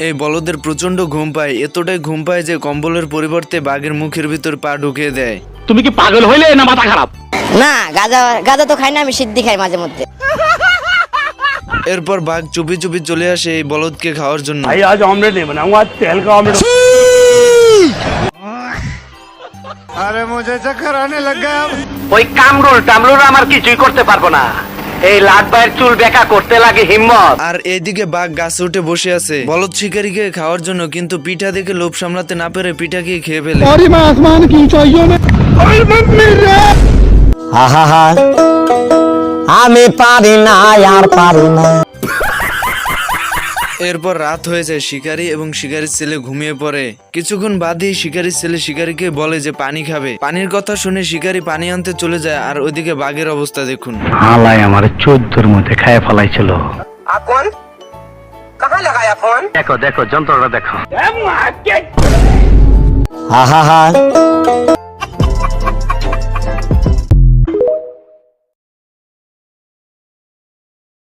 এই বলদের প্রচন্ড ঘুম পায়, এতটাই ঘুম পায় যে কম্বলের পরিবর্তে বাঘের মুখের ভিতর পা ঢুকিয়ে দেয়। তুমি কি পাগল হইলে না মাথা খারাপ? না, গাঁজা গাঁজা তো খাই না, আমি সিদ্ধি খাই মাঝে মধ্যে। এরপর বাঘ চুপি চুপি চলে আসে এই বলদকে খাওয়ার জন্য। আজ অমলেট नहीं बनाऊंगा, आज तेल का ऑमलेट। अरे मुझे चक्कर आने लग गया। ওই টামরুল আমার কিছুই করতে পারবো না। এই লাট ভাইয়ের চুল বেঁকা করতে লাগে হিম্মত। আর এইদিকে বাঘ গাছে উঠে বসে আছে বলদ শিকারীকে খাওয়ার জন্য, কিন্তু পিঠা দেখে লোভ সামলাতে না পেরে পিঠাকে খেয়ে ফেলে। আমি পারি না, আর পারি না। এরপর রাত হয়ে যায়, শিকারী এবং শিকারীর ছেলে ঘুমিয়ে পড়ে। কিছুক্ষণ বাদেই শিকারীর ছেলে শিকারীকে বলে যে পানি খাবে। পানির কথা শুনে শিকারী পানি আনতে চলে যায়, আর ওইদিকে বাঘের অবস্থা দেখুন। হালাই আমার 14 মধ্যে খায় ফেলাইছিল। দেখো দেখো যন্ত্রটা দেখো। আহা হা